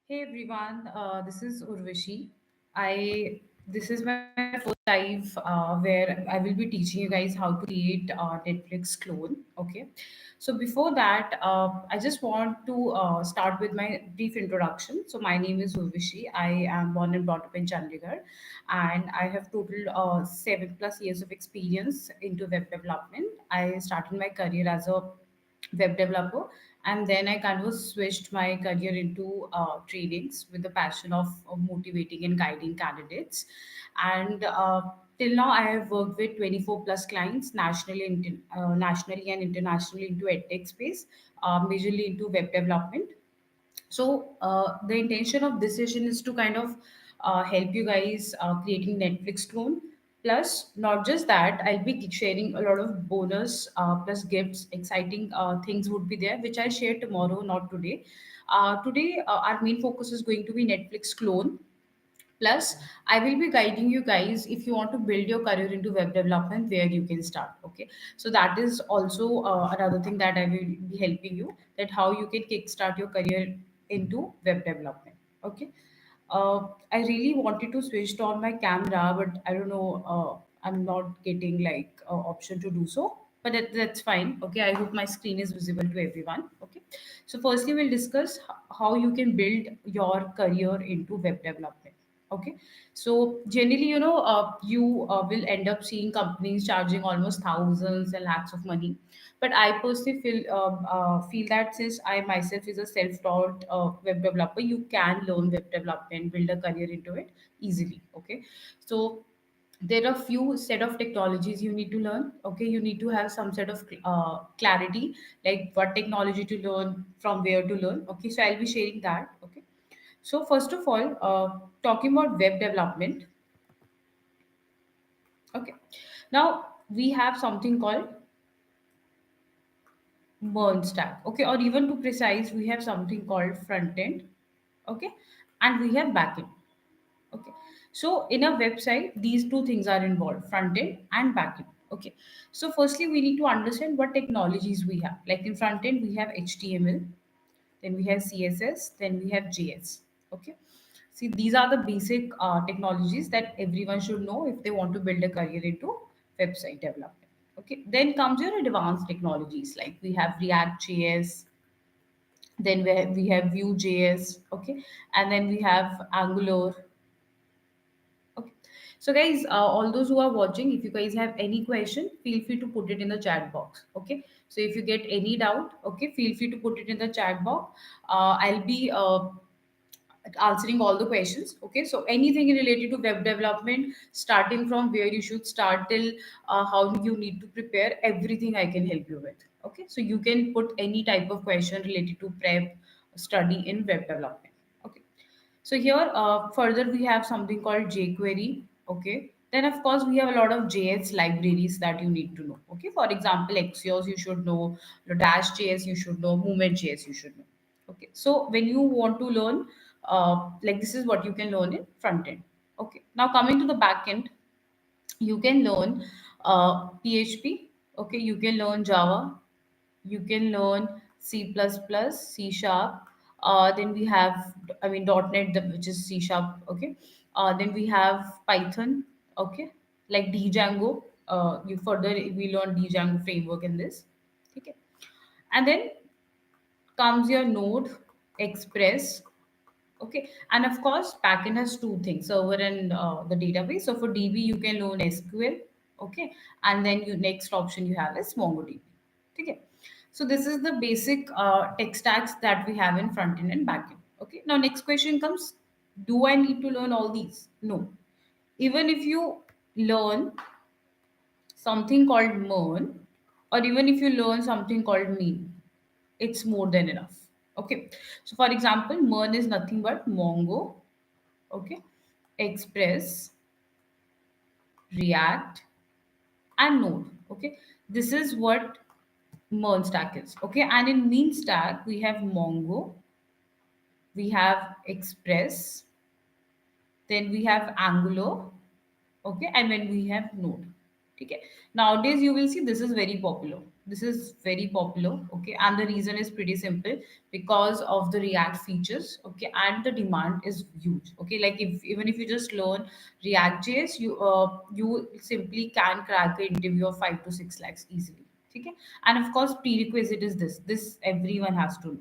Hey everyone, this is Urvashi. I This is my first live where I will be teaching you guys how to create Netflix clone. Okay, so before that, I just want to start with my brief introduction. So my name is Urvashi. I am born and brought up in Chandigarh, and I have total 7+ years of experience into web development. I started my career as a web developer, and then I kind of switched my career into trainings with the passion of motivating and guiding candidates. And till now I have worked with 24 plus clients nationally and internationally into edtech space, majorly into web development. So the intention of this session is to kind of help you guys creating Netflix clone. Plus, not just that, I'll be sharing a lot of bonus plus gifts, exciting things would be there, which I share tomorrow, not today. Today, our main focus is going to be Netflix clone. Plus, I will be guiding you guys if you want to build your career into web development, where you can start. Okay, so that is also another thing that I will be helping you, that how you can kickstart your career into web development. Okay, I really wanted to switch on my camera, but I don't know. I'm not getting like option to do so. But that's fine. Okay, I hope my screen is visible to everyone. Okay, so firstly, we'll discuss how you can build your career into web development. Okay, so generally, you will end up seeing companies charging almost thousands and lakhs of money. But I personally feel that since I myself is a self-taught web developer, you can learn web development, build a career into it easily. Okay, so there are few set of technologies you need to learn. Okay, you need to have some set of clarity, like what technology to learn, from where to learn. Okay, so I'll be sharing that. Okay, so first of all, talking about web development. Okay, now we have something called burn stack. Okay, or even to precise, we have something called front end. Okay, and we have back end. Okay, so in a website, these two things are involved: front end and back end. Okay, so firstly, we need to understand what technologies we have. Like in front end, we have HTML, then we have CSS, then we have JS. Okay, see, these are the basic technologies that everyone should know if they want to build a career into website development. Okay, then comes your advanced technologies, like we have React JS, then we have Vue.js. Okay, and then we have Angular. Okay. So, guys, all those who are watching, if you guys have any question, feel free to put it in the chat box. Okay. So, if you get any doubt, okay, feel free to put it in the chat box. I'll be answering all the questions. Okay. So, anything related to web development, starting from where you should start till how you need to prepare, everything I can help you with. Okay. So, you can put any type of question related to prep, study in web development. Okay. So here, further we have something called jQuery. Okay. Then of course we have a lot of JS libraries that you need to know. Okay. For example, Axios you should know, Dash JS you should know, Movement JS you should know. Okay. So when you want to learn, like this is what you can learn in front end. Okay. Now coming to the back end, you can learn PHP. Okay. You can learn Java, you can learn C++, C sharp. Then we have, I mean, .NET, which is C sharp. Okay. Then we have Python. Okay. Like Django. You further we learn Django framework in this. Okay. And then comes your Node, Express. Okay. And of course, backend has two things: server and the database. So for DB, you can learn SQL. Okay. And then you next option you have is MongoDB. Okay. So this is the basic tech stacks that we have in front end and back end. Okay. Now next question comes: do I need to learn all these? No. Even if you learn something called MERN, or even if you learn something called mean, it's more than enough. Okay. So for example, MERN is nothing but Mongo, okay, Express, React, and Node. Okay. This is what MERN stack is. Okay. And in mean stack, we have Mongo, we have Express, then we have Angular, okay, and then we have Node. Okay. Nowadays, you will see this is very popular. This is very popular, okay, and the reason is pretty simple, because of the React features, okay, and the demand is huge, okay. Like if even if you just learn React JS, you simply can crack an interview of 5 to 6 lakhs easily, okay. And of course, prerequisite is this everyone has to know.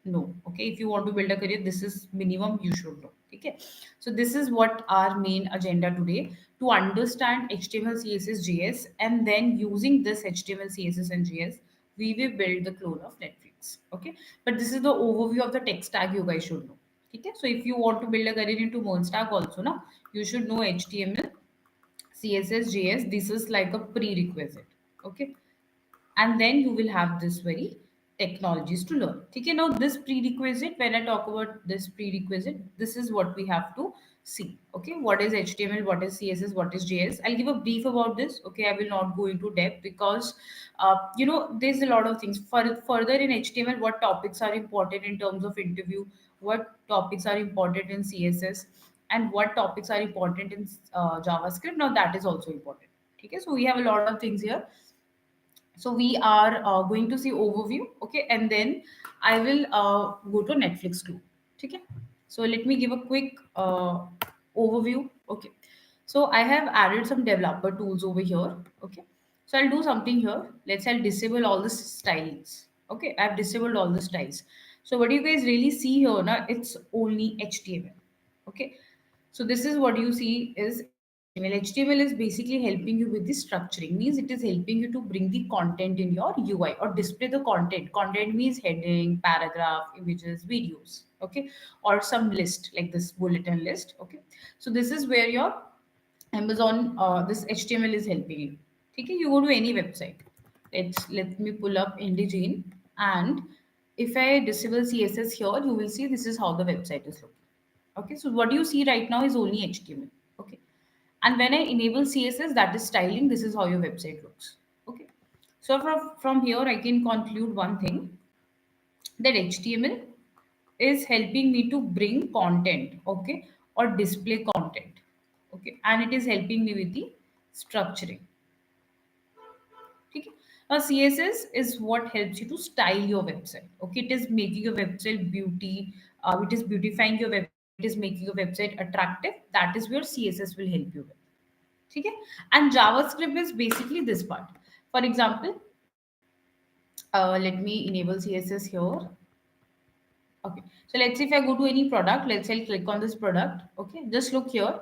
No, okay, if you want to build a career, this is minimum you should know, okay. So this is what our main agenda today, to understand HTML, CSS, JS, and then using this HTML, CSS, and JS, we will build the clone of Netflix, okay. But this is the overview of the tech stack you guys should know, okay. So if you want to build a career into one stack also, now you should know HTML, CSS, JS. This is like a prerequisite, okay. And then you will have this very technologies to learn, okay. Now this prerequisite, when I talk about this prerequisite, this is what we have to see, okay. What is HTML, what is CSS, what is JS? I'll give a brief about this, okay. I will not go into depth because there's a lot of things further in HTML. What topics are important in terms of interview, what topics are important in CSS, and what topics are important in JavaScript. Now that is also important, okay. So we have a lot of things here. So we are going to see overview, okay, and then I will go to Netflix too, okay. So let me give a quick overview, okay. So I have added some developer tools over here, okay. So I'll do something here. I'll disable all the styles, okay. I've disabled all the styles. So what you guys really see here now, it's only HTML, okay. So this is what you see is HTML. HTML is basically helping you with the structuring. Means it is helping you to bring the content in your UI or display the content. Content means heading, paragraph, images, videos, okay, or some list like this bulletin list, okay. So this is where your Amazon this HTML is helping you. Okay, you go to any website. Let me pull up IndiGene, and if I disable CSS here, you will see this is how the website is looking. Okay, so what you see right now is only HTML. Okay, and when I enable CSS, that is styling. This is how your website looks. Okay, so from here I can conclude one thing, that HTML is helping me to bring content, okay, or display content, okay, and it is helping me with the structuring. Okay. Now CSS is what helps you to style your website. Okay, it is making your website beauty. It is beautifying your website. It is making your website attractive. That is where CSS will help you with. Okay, and JavaScript is basically this part. For example, let me enable CSS here. Okay. So let's say if I go to any product, let's say I'll click on this product. Okay. Just look here.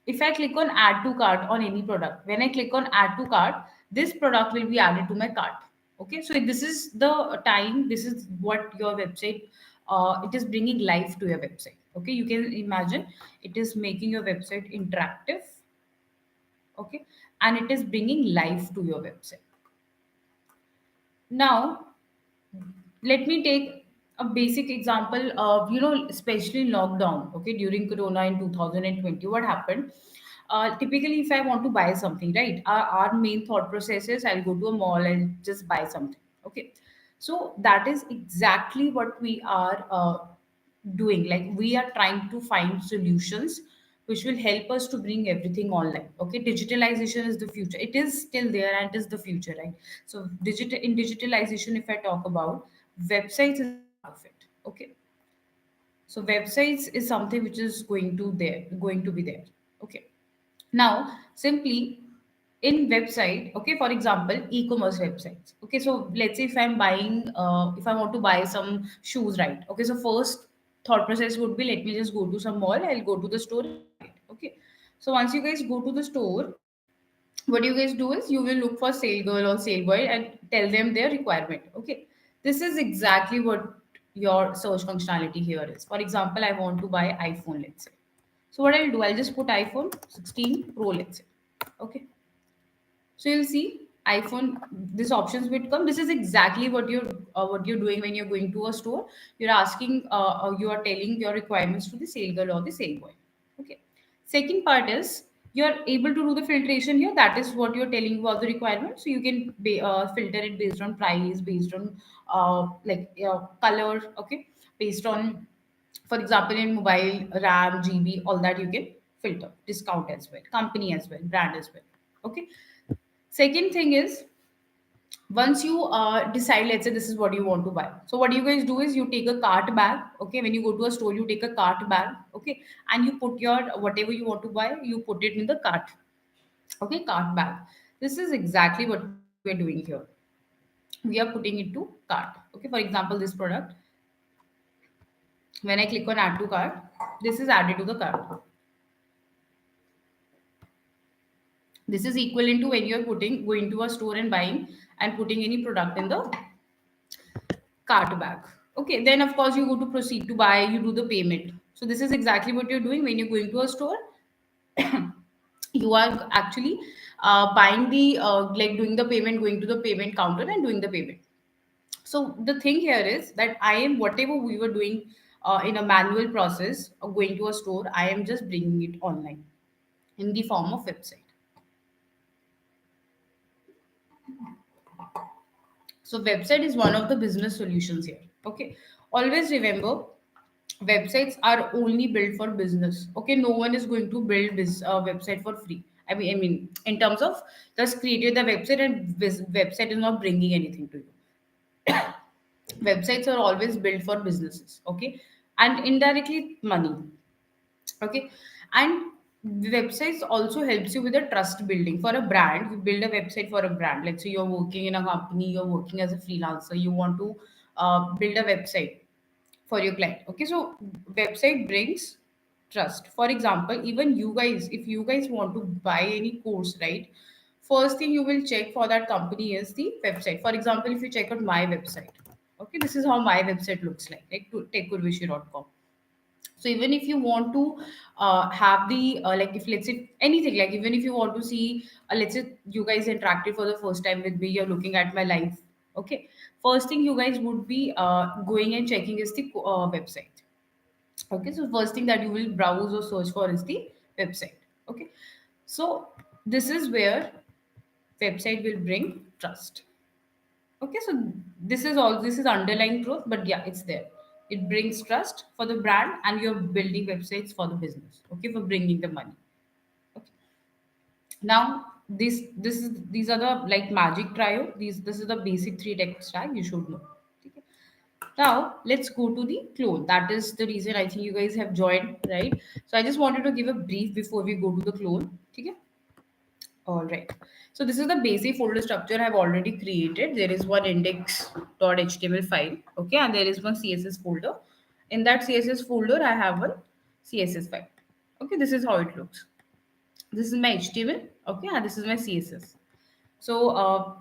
If I click on add to cart on any product, when I click on add to cart, this product will be added to my cart. Okay. So this is the time, this is what your website, it is bringing life to your website. Okay. You can imagine it is making your website interactive. Okay. And it is bringing life to your website. Now, let me take a basic example of, especially in lockdown, okay, during corona in 2020, what happened. Typically if I want to buy something, right, our main thought process is I'll go to a mall and just buy something, okay. So that is exactly what we are doing. Like we are trying to find solutions which will help us to bring everything online. Okay, digitalization is the future. It is still there and it is the future, right? So digitalization, if I talk about, websites is a part of it. Okay, so websites is something which is going to be there. Okay, now simply in website, okay, for example, e-commerce websites. Okay, so let's say if I'm buying, if I want to buy some shoes, right? Okay, so first thought process would be, let me just go to some mall, I'll go to the store and buy it. Okay, so once you guys go to the store, what you guys do is you will look for sale girl or sale boy and tell them their requirement. Okay, this is exactly what your search functionality here is. For example, I want to buy iPhone, let's say. So what I'll do, I'll just put iPhone 16 Pro, let's say. Okay, so you'll see iPhone. This options will come. This is exactly what you're doing when you're going to a store. You're asking, you are telling your requirements to the sale girl or the sale boy. Okay. Second part is you're able to do the filtration here. That is what you're telling about the requirements. So you can filter it based on price, based on color. Okay, based on, for example, in mobile RAM, GB, all that you can filter. Discount as well, company as well, brand as well. Okay. Second thing is Once you decide, let's say this is what you want to buy, so what you guys do is you take a cart bag. Okay, when you go to a store, you take a cart bag. Okay, and you put your whatever you want to buy, you put it in the cart. Okay, cart bag. This is exactly what we're doing here. We are putting it to cart. Okay, for example, this product, when I click on add to cart, this is added to the cart. This is equivalent to when you're putting going to a store and buying and putting any product in the cart bag. Okay, then of course you go to proceed to buy, you do the payment. So this is exactly what you're doing when you're going to a store. You are actually buying the like doing the payment, going to the payment counter and doing the payment. So the thing here is that I am whatever we were doing in a manual process of going to a store, I am just bringing it online in the form of website. So website is one of the business solutions here. Okay, always remember websites are only built for business. Okay, no one is going to build this website for free. I mean, in terms of just created the website and this website is not bringing anything to you. Websites are always built for businesses. Okay, and indirectly money. Okay, and the websites also helps you with the trust building for a brand. You build a website for a brand. Let's say you're working in a company, you're working as a freelancer, you want to build a website for your client. Okay, so website brings trust. For example, even you guys, if you guys want to buy any course, right, first thing you will check for that company is the website. For example, if you check out my website, okay, this is how my website looks like techkurvishi.com. So even if you want to have the like, if let's say anything, like even if you want to see let's say you guys interacted for the first time with me, you're looking at my live. Okay, first thing you guys would be going and checking is the website. Okay, so first thing that you will browse or search for is the website. Okay, so this is where website will bring trust. Okay, so this is underlying truth, but yeah, it's there. It brings trust for the brand, and you're building websites for the business. Okay, for bringing the money. Okay, now these are the like magic trio. This is the basic three tech stack you should know. Okay. Now let's go to the clone. That is the reason I think you guys have joined, right? So I just wanted to give a brief before we go to the clone. Okay. All right. So this is the basic folder structure I have already created. There is one index.html file. Okay. And there is one CSS folder. In that CSS folder, I have one CSS file. Okay. This is how it looks. This is my HTML. Okay. And this is my CSS. So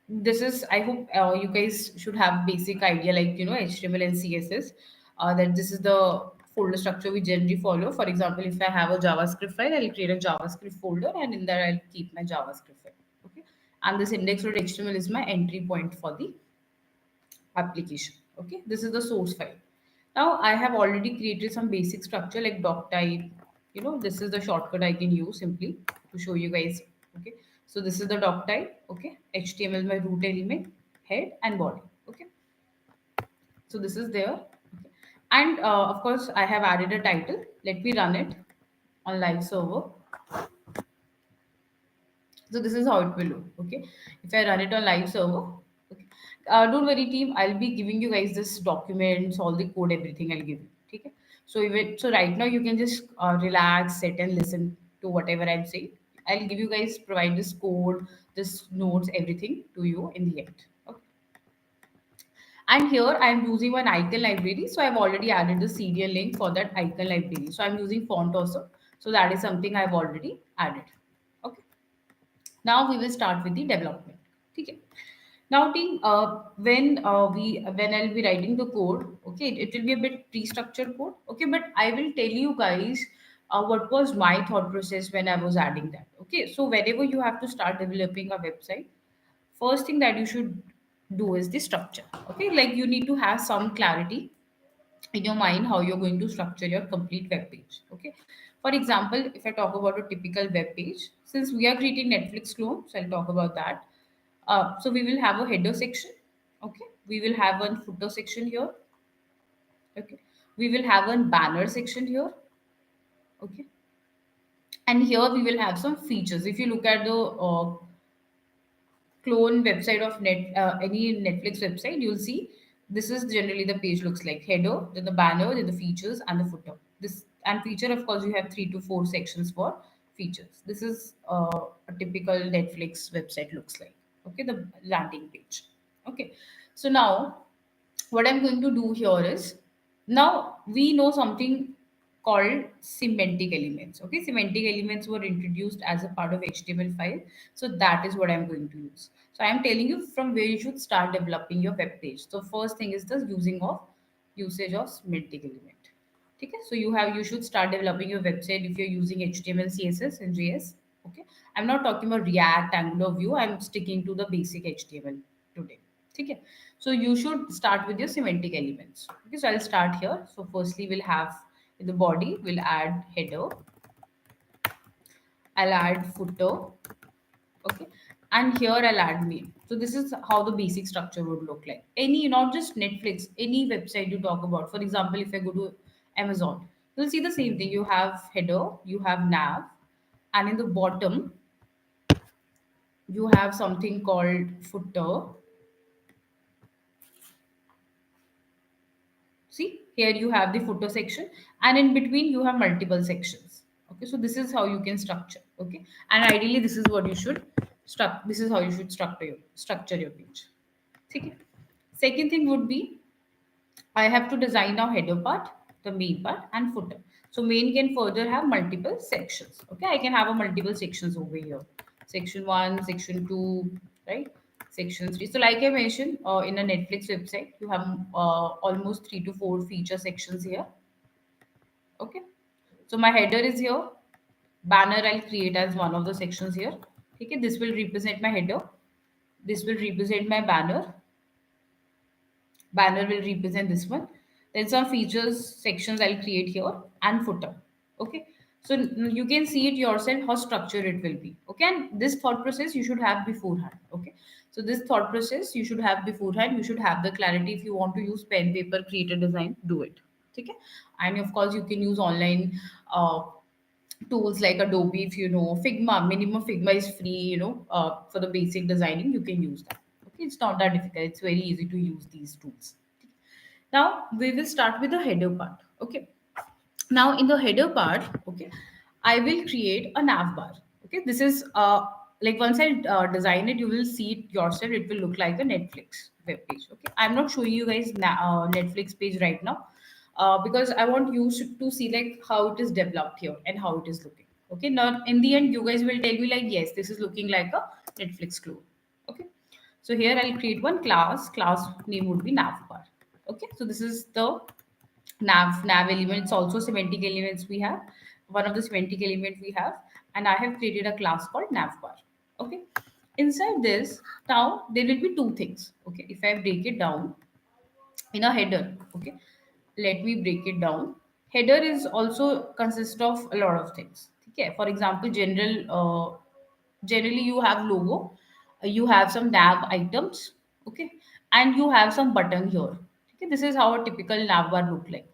this is, I hope you guys should have basic idea like, HTML and CSS, that this is the folder structure we generally follow. For example, if I have a JavaScript file, I'll create a JavaScript folder and in there I'll keep my JavaScript file. Okay. And this index.html is my entry point for the application. Okay, this is the source file. Now I have already created some basic structure like doc type. This is the shortcut I can use simply to show you guys. Okay, so this is the doc type. Okay, HTML my root element, head and body. Okay, so this is there. Okay. And of course I have added a title. Let me run it on live server. So this is how it will look. Okay. If I run it on live server, okay. Don't worry, team. I'll be giving you guys this documents, all the code, everything. I'll give you. Okay. So right now you can just relax, sit and listen to whatever I'm saying. I'll give you guys provide this code, this notes, everything to you in the end. Okay. And here I'm using one icon library. So I've already added the CDN link for that icon library. So I'm using font also. So that is something I've already added. Okay. Now we will start with the development. Okay. Now, team, when I'll be writing the code, okay, it will be a bit pre-structured code, okay, but I will tell you guys what was my thought process when I was adding that. Okay, so whenever you have to start developing a website, first thing that you should do is the structure. Okay, like you need to have some clarity in your mind how you're going to structure your complete web page. Okay, for example, if I talk about a typical web page, since we are creating Netflix clone, so I'll talk about that. So we will have a header section. Okay, we will have one footer section here. Okay, we will have one banner section here. Okay, and here we will have some features. If you look at the clone website of any Netflix website, you'll see this is generally the page looks like: header, then the banner, then the features and the footer. This and feature, of course, you have 3 to 4 sections for features. This is a typical Netflix website looks like. Okay, the landing page. Okay, so now what I'm going to do here is, now we know something called semantic elements. Okay, semantic elements were introduced as a part of HTML file. So that is what I'm going to use. So I'm telling you from where you should start developing your web page. So first thing is the usage of semantic element. Okay, so you should start developing your website if you're using HTML, CSS, and JS. Okay, I'm not talking about React, Angular, Vue. I'm sticking to the basic HTML today. Okay, so you should start with your semantic elements. Okay, so I'll start here. So firstly, we'll have in the body, we'll add header. I'll add footer. Okay, and here I'll add main. So this is how the basic structure would look like. Any, not just Netflix, any website you talk about. For example, if I go to Amazon, you'll see the same thing. You have header, you have nav, and in the bottom you have something called footer. See, here you have the footer section, and in between you have multiple sections. Okay, so this is how you can structure. Okay, and ideally this is what you should this is how you should structure your page. Okay. Second thing would be, I have to design now header part, the main part, and footer. So main can further have multiple sections. Okay, I can have a multiple sections over here. Section one, section two, right? Section three. So like I mentioned, in a Netflix website, you have almost 3 to 4 feature sections here. Okay. So my header is here. Banner I'll create as one of the sections here. Okay, this will represent my header. This will represent my banner will represent this one. Then some features sections I'll create here, and footer. Okay, so you can see it yourself how structured it will be. Okay, and this thought process you should have beforehand. Okay, so this thought process you should have beforehand. You should have the clarity. If you want to use pen, paper, create a design, do it. Okay, and of course you can use online tools like Adobe. If you know Figma, minimum Figma is free, for the basic designing, you can use that. Okay, it's not that difficult, it's very easy to use these tools. Now we will start with the header part. Okay, now in the header part, okay, I will create a nav bar. Okay, this is like once I design it, you will see it yourself. It will look like a Netflix web page. Okay, I'm not showing you guys Netflix page right now, because I want you to see like how it is developed here and how it is looking. Okay, now in the end you guys will tell me like, yes, this is looking like a Netflix clone. Okay, so here I'll create one class name would be nav bar. Okay, so this is the nav elements, also semantic elements we have. One of the semantic element we have, and I have created a class called navbar. Okay, inside this, now there will be two things. Okay, if I break it down in a header. Okay, let me break it down. Header is also consist of a lot of things. Okay, for example, generally you have logo, you have some nav items. Okay, and you have some button here. Okay, this is how a typical nav bar look like.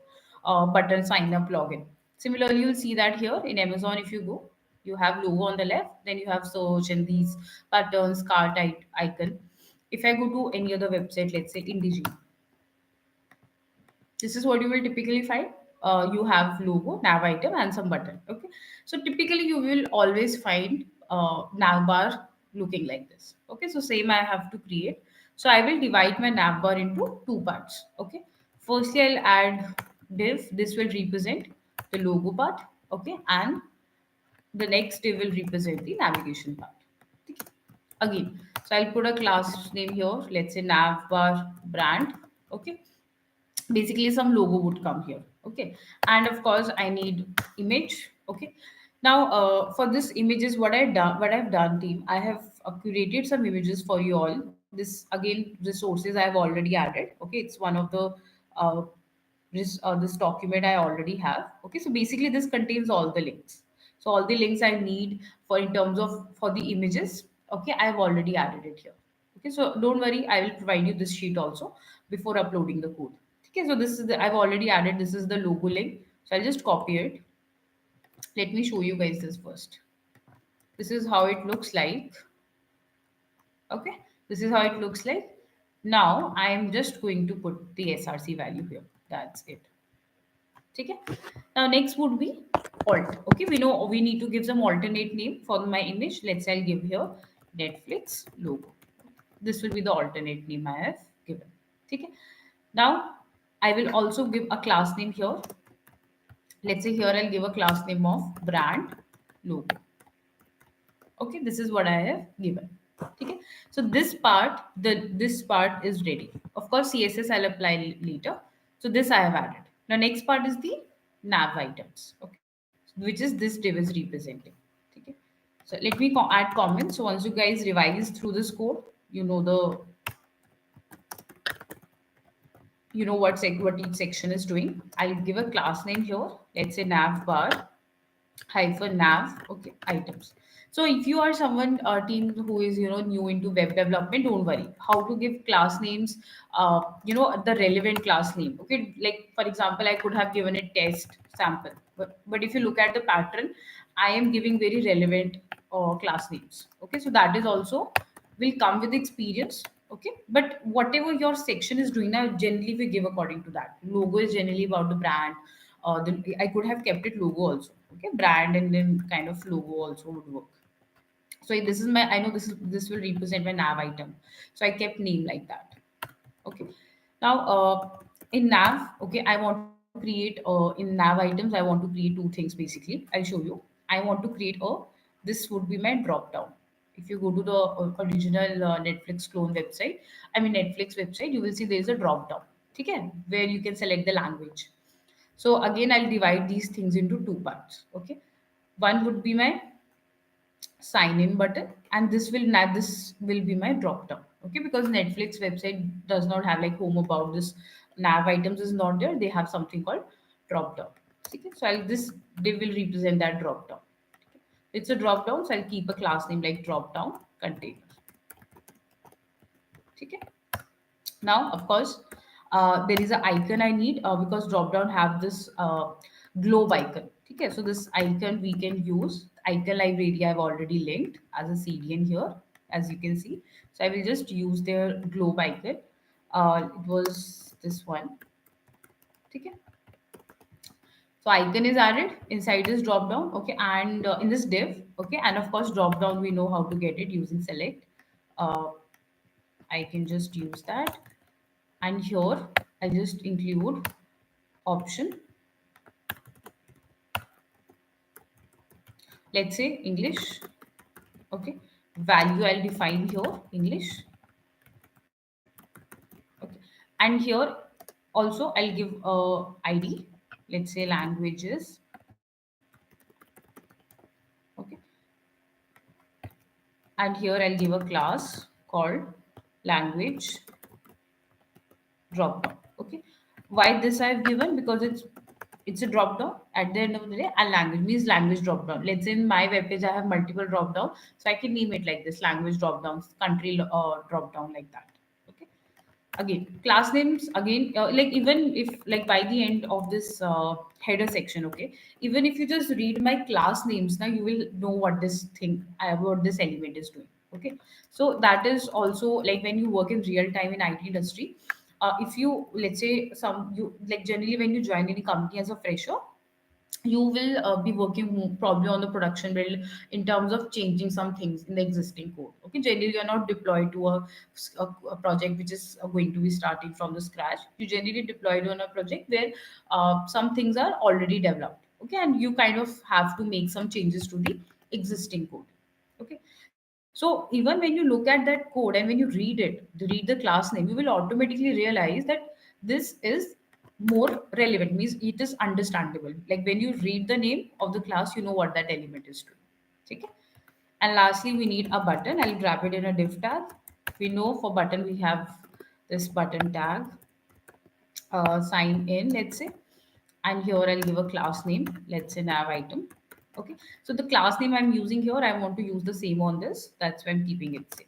Button, sign up, login. Similarly, you'll see that here in Amazon. If you go, you have logo on the left, then you have search and these buttons, cart icon. If I go to any other website, let's say Indigi, this is what you will typically find. You have logo, nav item, and some button. Okay, so typically you will always find nav bar looking like this. Okay, so same I have to create. So I will divide my nav bar into two parts. Okay, firstly I'll add div. This will represent the logo part. Okay, and the next div will represent the navigation part. Okay. Again, so I'll put a class name here. Let's say nav bar brand. Okay, basically some logo would come here. Okay, and of course I need image. Okay, now for this images, what I've done, team, I have curated some images for you all. This again resources I have already added. Okay, it's one of the uh, this document I already have. Okay, so basically this contains all the links. So all the links I need for in terms of for the images. Okay, I have already added it here. Okay, so don't worry, I will provide you this sheet also before uploading the code. Okay, so this is the I've already added. This is the logo link. So I'll just copy it. Let me show you guys this first. This is how it looks like. Okay, this is how it looks like. Now I am just going to put the src value here. That's it. Okay. Now next would be alt. Okay, we know we need to give some alternate name for my image. Let's say I'll give here Netflix logo. This will be the alternate name I have given. Okay. Now I will also give a class name here. Let's say here I'll give a class name of brand logo. Okay, this is what I have given. Okay, so this part is ready. Of course css I'll apply later. So this I have added. Now next part is the nav items. Okay, which is this div is representing. Okay, so let me add comments. So once you guys revise through this code, you know the what each section is doing. I'll give a class name here. Let's say nav bar hyphen nav, okay, items. So if you are someone team who is new into web development, don't worry how to give class names. The relevant class name. Okay, like for example I could have given a test sample, but if you look at the pattern, I am giving very relevant class names. Okay, so that is also will come with experience. Okay, but whatever your section is doing now, generally we give according to that. Logo is generally about the brand. I could have kept it logo also. Okay, brand and then kind of logo also would work. So this is my, I know this will represent my nav item. So I kept name like that. Okay. Now in nav, okay, I want to create in nav items, I want to create two things basically. I'll show you. I want to create a, this would be my drop down. If you go to the original Netflix clone website, I mean Netflix website, you will see there is a drop down. Okay, where you can select the language. So again, I'll divide these things into two parts. Okay, one would be my sign in button, and this will be my drop down. Okay, because Netflix website does not have like home about this, nav items is not there. They have something called drop down. Okay, so this they will represent that drop down. It's a drop down, so I'll keep a class name like drop down container. Okay. Now of course there is an icon I need because drop down have this globe icon. Okay, so this icon we can use icon library. I've already linked as a cdn here, as you can see. So I will just use their globe icon. It was this one. Okay, so icon is added inside this drop down. Okay, and in this div. Okay, and of course drop down we know how to get it using select. uh, I can just use that, and here I'll just include option. Let's say English. Okay, value I'll define here English. Okay, and here also I'll give a id. Let's say languages. Okay, and here I'll give a class called language drop down. Okay, why this I've given? Because it's a drop down at the end of the day, and language means language drop down. Let's say in my web page I have multiple drop down, so I can name it like this: language drop downs, country drop down, like that. Okay, again class names again, like even if like by the end of this header section, okay, even if you just read my class names, now you will know what this thing, what this element is doing. Okay, so that is also like when you work in real time in IT industry. If you, let's say some, you like generally when you join any company as a fresher, you will be working probably on the production build in terms of changing some things in the existing code. Okay, generally you're not deployed to a project which is going to be starting from the scratch. You generally deployed on a project where some things are already developed. Okay, and you kind of have to make some changes to the existing code. Okay, so even when you look at that code and when you read the class name, you will automatically realize that this is more relevant, means it is understandable. Like when you read the name of the class, you know what that element is doing. Okay, and lastly we need a button. I'll wrap it in a div tag. We know for button we have this button tag, sign in, let's say, and here I'll give a class name, let's say nav item. Okay, so the class name I'm using here, I want to use the same on this. That's why I'm keeping it same.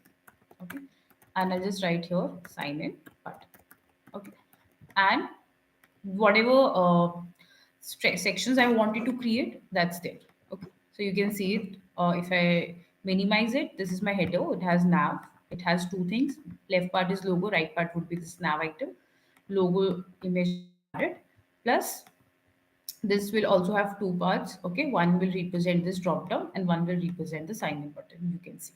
Okay, and I'll just write here sign in button. Okay, and whatever sections I wanted to create, that's there. Okay, so you can see it. If I minimize it, this is my header. It has nav. It has two things. Left part is logo, right part would be this nav item. Logo image I have added. Plus this will also have two parts. Okay, one will represent this drop down and one will represent the sign in button. You can see.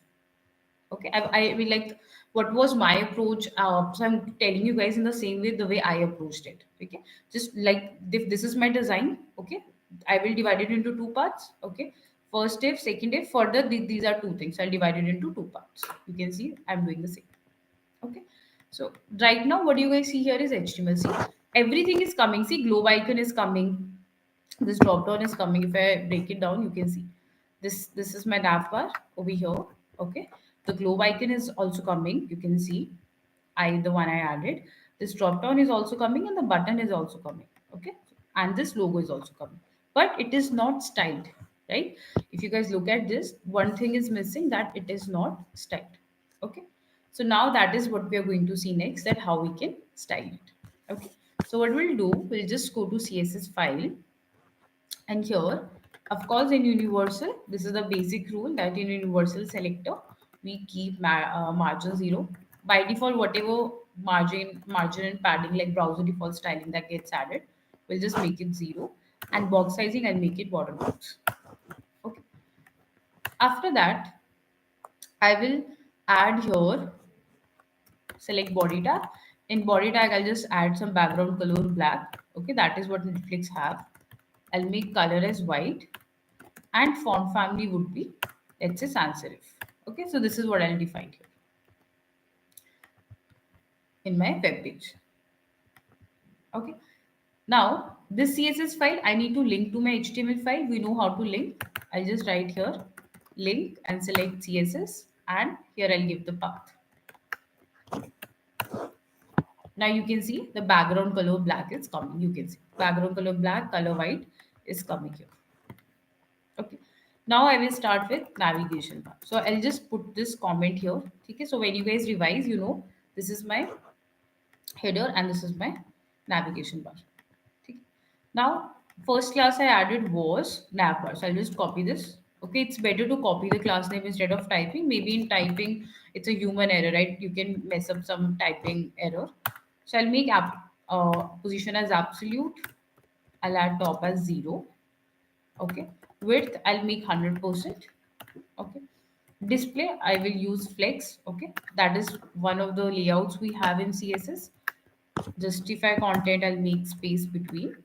Okay, I will like what was my approach. So I'm telling you guys in the same way the way I approached it. Okay, just like if this is my design. Okay, I will divide it into two parts. Okay, first step, second step. Further, these are two things. I'll divide it into two parts. You can see I'm doing the same. Okay, so right now what you guys see here is HTML. See, everything is coming. See, globe icon is coming, this drop down is coming. If I break it down, you can see this is my nav bar over here. Okay, the globe icon is also coming. You can see the one I added. This drop down is also coming and the button is also coming. Okay, and this logo is also coming, but it is not styled, right? If you guys look at this, one thing is missing, that it is not styled. Okay, so now that is what we are going to see next, that how we can style it. Okay, so what we'll do, we'll just go to CSS file, and here, of course, in universal, this is the basic rule that in universal selector, we keep margin 0. By default, whatever margin and padding like browser default styling that gets added, we'll just make it 0. And box sizing, I'll make it border box. Okay. After that, I will add here, select body tag. In body tag, I'll just add some background color black. Okay, that is what Netflix have. I'll make color as white, and font family would be, let's say, sans serif. Okay, so this is what I'll define here in my web page. Okay, now this CSS file I need to link to my HTML file. We know how to link. I'll just write here link and select CSS, and here I'll give the path. Now you can see the background color black is coming. You can see background color black, color white is coming here. Okay. Now I will start with navigation bar. So I'll just put this comment here. Okay. So when you guys revise, you know this is my header and this is my navigation bar. Okay. Now first class I added was nav bar. So I'll just copy this. Okay, it's better to copy the class name instead of typing. Maybe in typing it's a human error, right? You can mess up some typing error. So I'll make position as absolute. I'll add top as 0. Okay, width I'll make 100%. Okay, display I will use flex. Okay, that is one of the layouts we have in CSS. Justify content I'll make space between.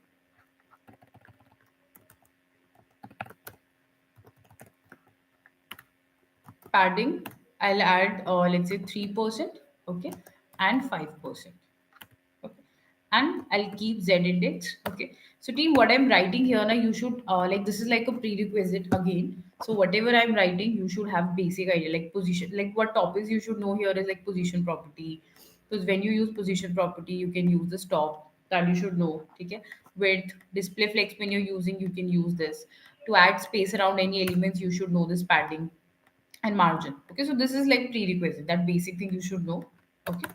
Padding I'll add let's say 3%. Okay, and 5%. Okay, and I'll keep Z index. Okay, so team, what I'm writing here now, you should like this is like a prerequisite again. So whatever I'm writing, you should have basic idea like position, like what topics you should know here is like position property. Because when you use position property, you can use the stop that you should know. Okay, width, display flex when you're using, you can use this. To add space around any elements, you should know this padding and margin. Okay, so this is like prerequisite, that basic thing you should know. Okay.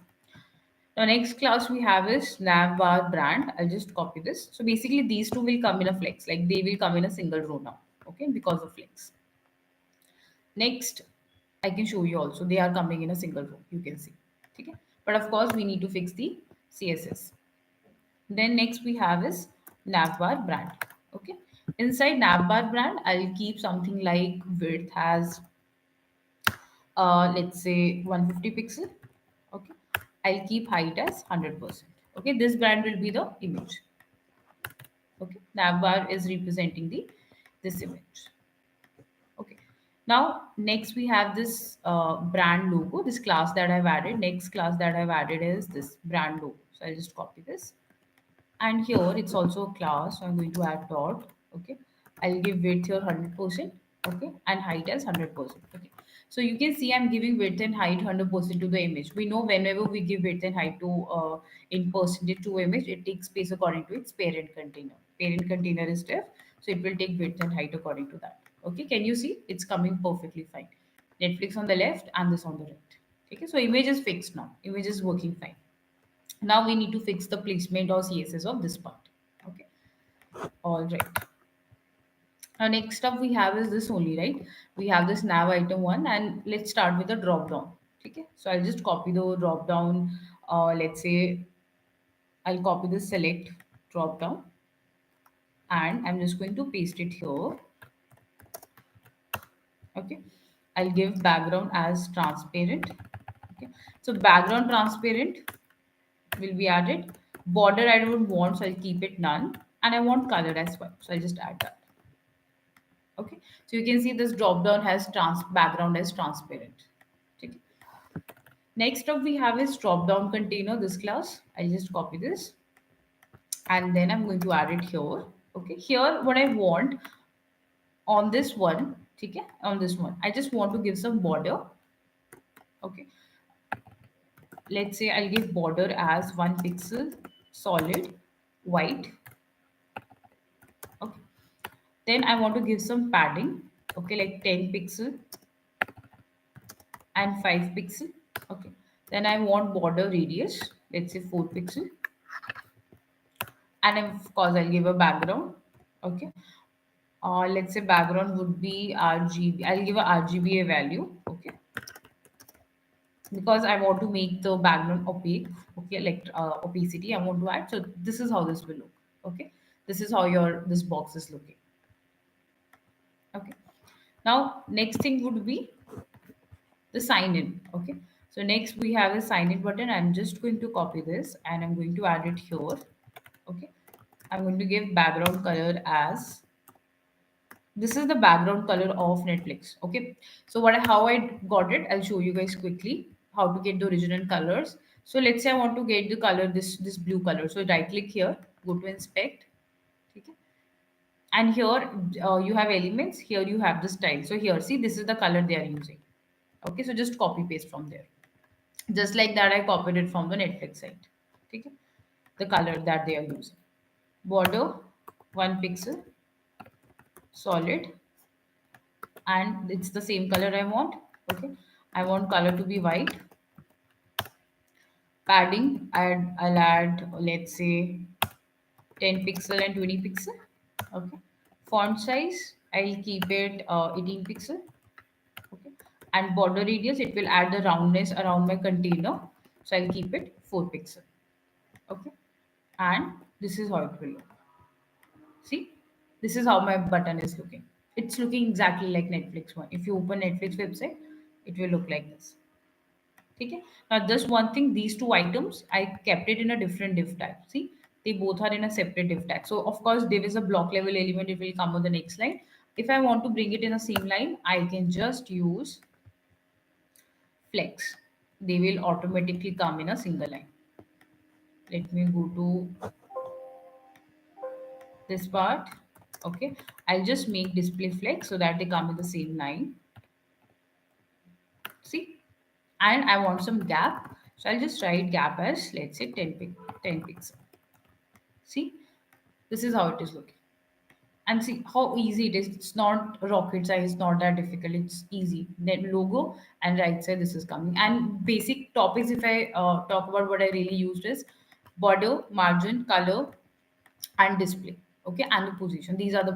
The next class we have is navbar brand. I'll just copy this. So basically these two will come in a flex, like they will come in a single row now. Okay, because of flex. Next, I can show you also. They are coming in a single row. You can see. Okay. But of course, we need to fix the CSS. Then next we have is navbar brand. Okay. Inside navbar brand, I'll keep something like width as let's say 150 pixel. Okay, I'll keep height as 100%. Okay, this brand will be the image. Okay, navbar is representing the this image. Okay, now next we have this brand logo, this class that I've added. Next class that I've added is this brand logo. So I'll just copy this, and here it's also a class, so I'm going to add dot. Okay, I'll give width here 100%. Okay, and height as 100%. Okay, so you can see I'm giving width and height 100% to the image. We know whenever we give width and height to in percentage to image, it takes space according to its parent container. Parent container is def, so it will take width and height according to that. Okay, can you see it's coming perfectly fine? Netflix on the left and this on the right. Okay, so image is fixed now, image is working fine. Now we need to fix the placement or CSS of this part. Okay, all right. Now next up we have is this only, right? We have this nav item one, and let's start with the drop down. Okay, so I'll just copy the drop down. Let's say I'll copy the select drop down, and I'm just going to paste it here. Okay, I'll give background as transparent. Okay, so background transparent will be added. Border I don't want, so I'll keep it none, and I want color as well, so I'll just add that. Okay, so you can see this drop down has background as transparent. Okay. Next up we have is drop down container, this class. I'll just copy this, and then I'm going to add it here. Okay, here what I want on this one, okay, on this one, I just want to give some border. Okay, let's say I'll give border as 1 pixel solid white. Okay, then I want to give some padding. Okay, like 10 pixel and 5 pixel. Okay, then I want border radius, let's say 4 pixel, and of course I'll give a background. Okay, let's say background would be RGB. I'll give a RGBA value. Okay, because I want to make the background opaque. Okay, like opacity I want to add. So this is how this will look. Okay, this is how your this box is looking. Okay, now next thing would be the sign in. Okay, so next we have a sign in button. I'm just going to copy this and I'm going to add it here. Okay, I'm going to give background color as, this is the background color of Netflix. Okay, so what how I got it, I'll show you guys quickly how to get the original colors. So let's say I want to get the color, this blue color. So right click here, go to inspect. Okay, and here you have elements, here you have the style. So here see, this is the color they are using. Okay, so just copy paste from there, just like that I copied it from the Netflix site. Okay, the color that they are using, border 1 pixel solid, and it's the same color I want. Okay, I want color to be white. Padding, I'll add, let's say 10 pixel and 20 pixel. Okay, font size I'll keep it 18 pixel. Okay, and border radius, it will add the roundness around my container, so I'll keep it 4 pixel. Okay, and this is how it will look. See, this is how my button is looking. It's looking exactly like Netflix one. If you open Netflix website, it will look like this. Okay. Now, just one thing, these two items, I kept it in a different div tag. See, they both are in a separate div tag. So, of course, div is a block level element. It will come on the next line. If I want to bring it in the same line, I can just use flex. They will automatically come in a single line. Let me go to this part. Okay, I'll just make display flex so that they come in the same line. See, and I want some gap, so I'll just write gap as, let's say 10 pixel. See, this is how it is looking, and see how easy it is. It's not rocket science, it's not that difficult, it's easy. Then logo, and right side this is coming. And basic topics, if I talk about what I really used is border, margin, color, and display. Okay, and the position. These are the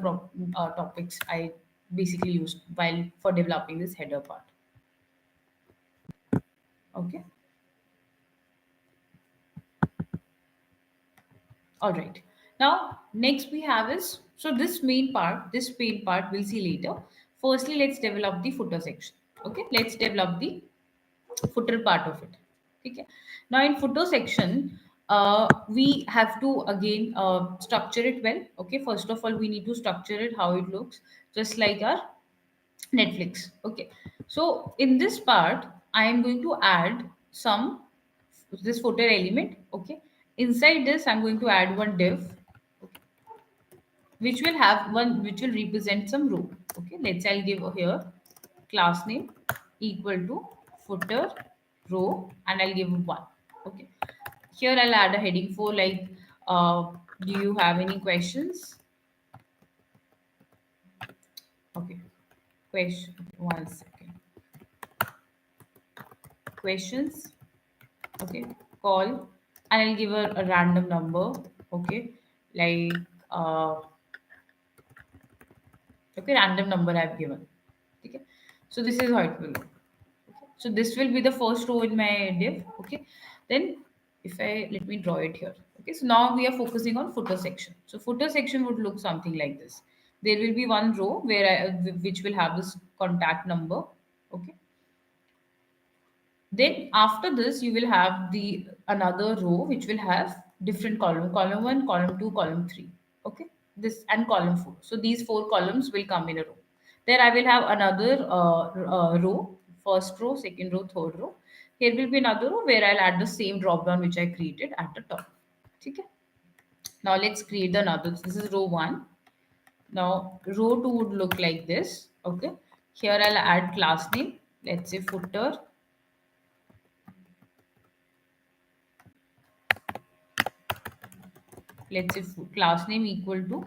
topics I basically used while for developing this header part. Okay, all right. Now next we have is, so this main part we'll see later. Firstly, let's develop the footer section. Okay, let's develop the footer part of it. Okay, now in footer section we have to again structure it well. Okay, first of all we need to structure it how it looks, just like our Netflix. Okay, so in this part, I am going to add some this footer element. Okay, inside this, I'm going to add one div, okay, which will have one which will represent some row. Okay, let's say I'll give here class name equal to footer row, and I'll give one. Okay, here I'll add a heading for like, do you have any questions? Okay, question. One second. Questions. Okay, call, and I'll give a random number. Okay, like okay, random number I've given. Okay, so this is how it will look. So this will be the first row in my div. Okay, then if I let me draw it here. Okay, so now we are focusing on footer section. So footer section would look something like this. There will be one row where which will have this contact number. Okay, then after this, you will have the another row which will have different column one, column two, column three. Okay, this and column four. So these four columns will come in a row. Then I will have another row, first row, second row, third row. Here will be another row where I'll add the same drop down which I created at the top. Okay. Now let's create the another. This is row one. Now row two would look like this. Okay. Here I'll add class name. Let's say footer. Let's say class name equal to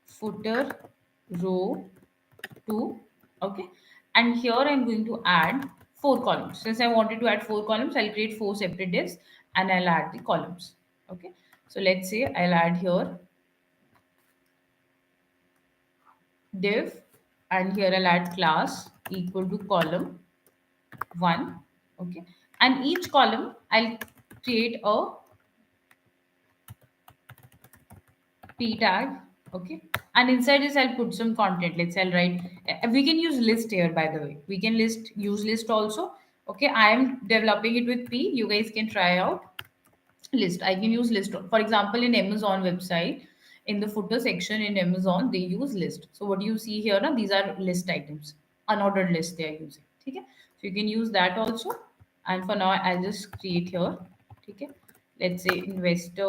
footer row 2. Okay, and here I'm going to add four columns. Since I wanted to add four columns, I'll create four separate divs and I'll add the columns. Okay, so let's say I'll add here div, and here I'll add class equal to column 1. Okay, and each column I'll create a p tag. Okay, and inside this I'll put some content. Let's say I'll write, we can use list here, by the way. We can use list also. Okay, I am developing it with p. You guys can try out list. I can use list. For example, in Amazon website, in the footer section in Amazon, they use list. So what you see here now, these are list items, unordered list they are using. Okay, so you can use that also. And for now I'll just create here. Okay, let's say investor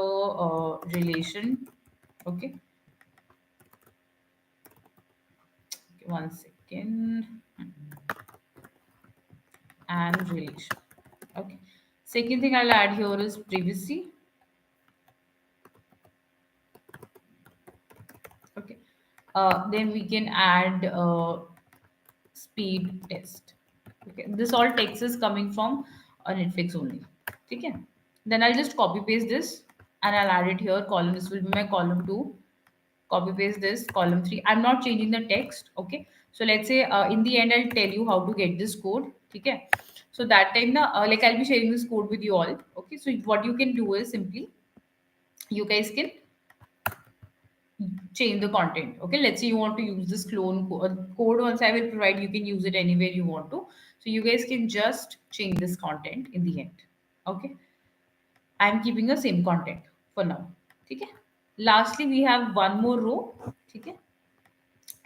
relation. Okay, one second. And relation. Okay, second thing I'll add here is privacy. Okay, then we can add speed test. Okay, this all text is coming from Netflix only. Okay, then I'll just copy paste this and I'll add it here. Column, this will be my column 2. Copy paste this column 3. I'm not changing the text. Okay, so let's say in the end I'll tell you how to get this code. Okay, so that time now, like I'll be sharing this code with you all. Okay, so what you can do is simply you guys can change the content. Okay, let's say you want to use this code. Once I will provide, you can use it anywhere you want to. So you guys can just change this content in the end. Okay, I'm keeping the same content for now. Okay, lastly we have one more row. Okay,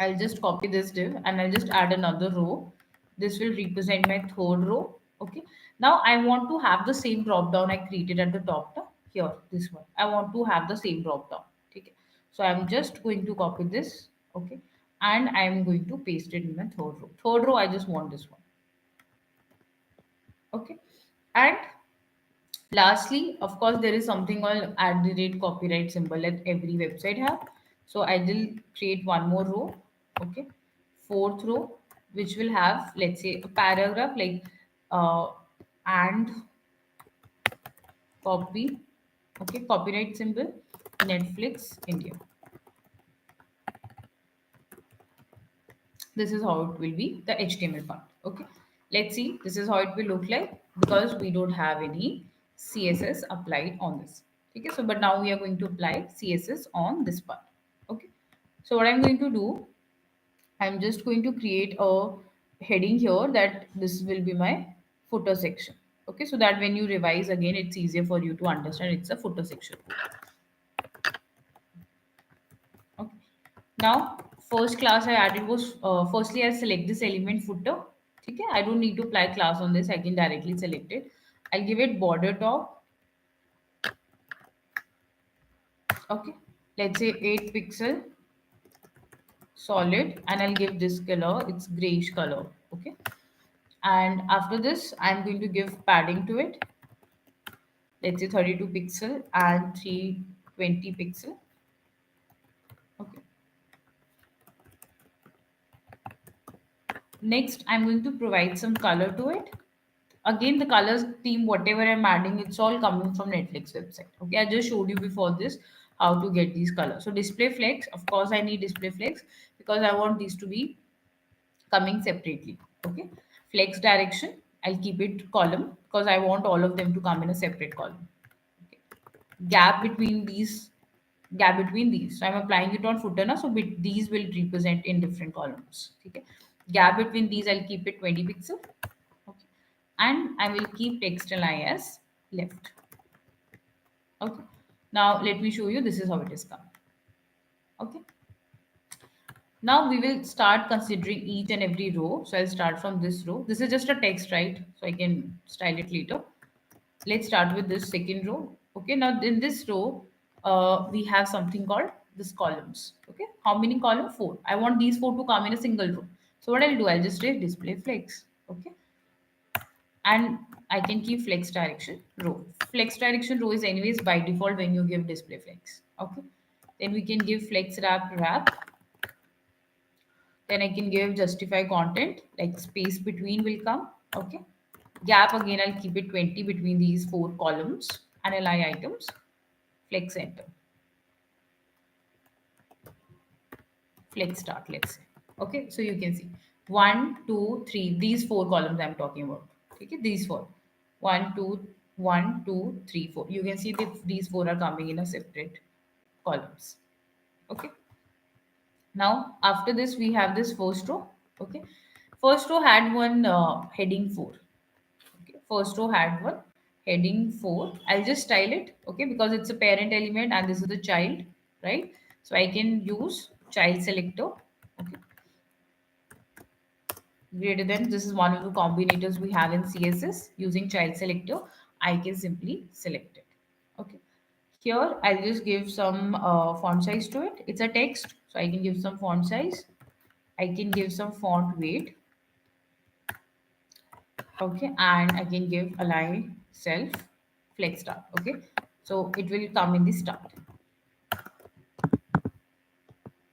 I'll just copy this div and I'll just add another row. This will represent my third row. Okay. Now I want to have the same drop down I created at the top. Here, this one. I want to have the same drop down. Okay. So I'm just going to copy this. Okay. And I'm going to paste it in my third row. Third row, I just want this one. Okay. And lastly, of course, there is something called @ copyright symbol that every website have. So I will create one more row. Okay, fourth row, which will have, let's say, a paragraph like uh, and copy. Okay, copyright symbol, Netflix India. This is how it will be, the HTML part. Okay, let's see. This is how it will look like because we don't have any CSS applied on this. Okay, so but now we are going to apply CSS on this part. Okay, so what I'm going to do, I'm just going to create a heading here that this will be my footer section. Okay, so that when you revise again, it's easier for you to understand it's a footer section. Okay. Now, first class I added was firstly I select this element footer. Okay, I don't need to apply class on this. I can directly select it. I'll give it border top. Okay, let's say 8 pixel solid, and I'll give this color. It's grayish color. Okay, and after this, I'm going to give padding to it. Let's say 32 pixel and 320 pixel. Okay. Next, I'm going to provide some color to it. Again, the colors theme, whatever I'm adding, it's all coming from Netflix website. Okay, I just showed you before this how to get these colors. So display flex, of course, I need display flex because I want these to be coming separately. Okay. Flex direction, I'll keep it column because I want all of them to come in a separate column. Okay. Gap between these, gap between these. So I'm applying it on footer now. So these will represent in different columns. Okay. Gap between these, I'll keep it 20 pixel. Okay. And I will keep text li as left. Okay. Now let me show you. This is how it is come. Okay. Now we will start considering each and every row. So I'll start from this row. This is just a text, right? So I can style it later. Let's start with this second row. Okay, now in this row, we have something called this columns. Okay, how many columns? Four. I want these four to come in a single row. So what I'll do, I'll just say display flex. Okay, and I can keep flex direction row. Flex direction row is anyways by default when you give display flex. Okay, then we can give flex wrap. Then I can give justify content, like space between will come. Okay. Gap again, I'll keep it 20 between these four columns and li items. Flex enter. Flex start, let's say. Okay. So you can see one, two, three. These four columns I'm talking about. Okay. These four. One, two, one, two, three, four. You can see that these four are coming in a separate columns. Okay. Now, after this, we have this first row. Okay. First row had one heading 4. Okay. First row had one heading 4. I'll just style it. Okay. Because it's a parent element and this is the child. Right. So I can use child selector. Okay. Greater than, this is one of the combinators we have in CSS. Using child selector, I can simply select it. Okay. Here, I'll just give some font size to it. It's a text. So I can give some font size. I can give some font weight. Okay, and I can give align self flex start. Okay, so it will come in the start.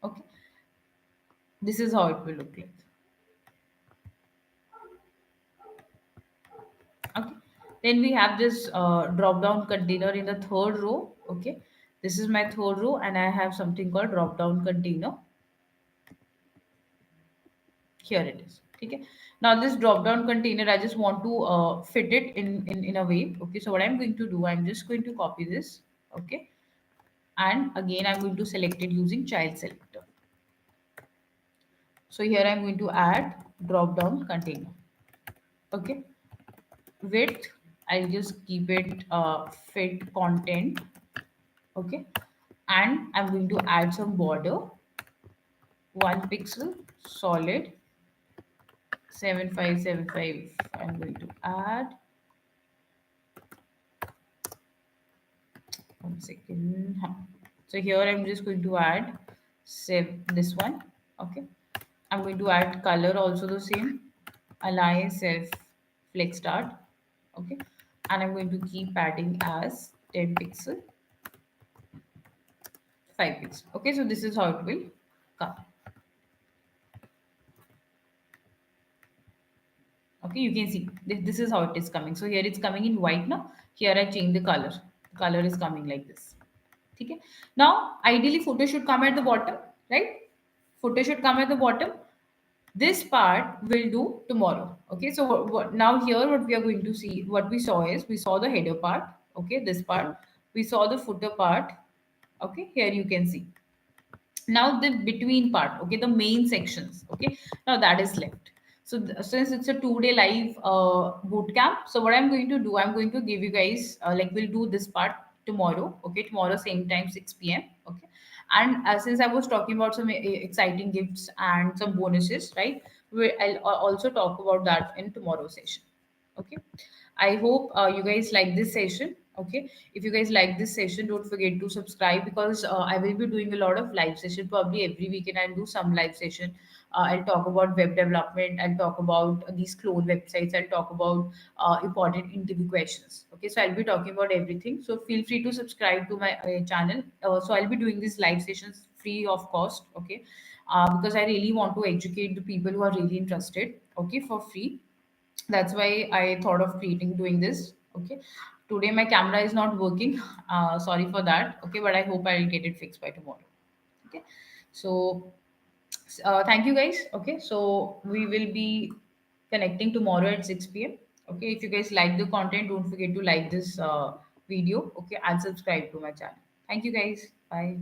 Okay, this is how it will look like. Okay, then we have this drop down container in the third row. Okay, this is my third row, and I have something called drop down container. Here it is. Okay, now this drop down container, I just want to fit it in a way. Okay, so what I'm going to do, I'm just going to copy this. Okay, and again I'm going to select it using child selector. So here I'm going to add drop down container. Okay, width, I'll just keep it fit content. Okay, and I'm going to add some border, 1 pixel solid, 7575. I'm going to add 1 second. Huh. So here I'm just going to add save this one. Okay, I'm going to add color also the same, align self flex start. Okay, and I'm going to keep adding as 10 pixel, 5 pixel. Okay, so this is how it will come. Okay, you can see this is how it is coming. So here it's coming in white now. Here I change the color. The color is coming like this. Okay, now ideally footer should come at the bottom, right? Footer should come at the bottom. This part we'll do tomorrow. Okay, so now here what we are going to see, what we saw is, we saw the header part. Okay, this part, we saw the footer part. Okay, here you can see now the between part. Okay, the main sections. Okay, now that is left. So since it's a 2-day live boot camp, so what I'm going to do, I'm going to give you guys like, we'll do this part tomorrow. Okay, tomorrow same time 6 p.m. Okay, and since I was talking about some exciting gifts and some bonuses, right, I'll also talk about that in tomorrow's session. Okay, I hope you guys like this session. Okay, if you guys like this session, don't forget to subscribe, because I will be doing a lot of live session probably every week, and I'll do some live session. I'll talk about web development, I'll talk about these clone websites, I'll talk about important interview questions. Okay, so I'll be talking about everything, so feel free to subscribe to my channel. So I'll be doing these live sessions free of cost. Okay, because I really want to educate the people who are really interested. Okay, for free. That's why I thought of creating doing this. Okay, today my camera is not working. Sorry for that. Okay, but I hope I'll get it fixed by tomorrow. Okay, so thank you guys. Okay, so we will be connecting tomorrow at 6 p.m. Okay, if you guys like the content, don't forget to like this video. Okay, and subscribe to my channel. Thank you guys. Bye.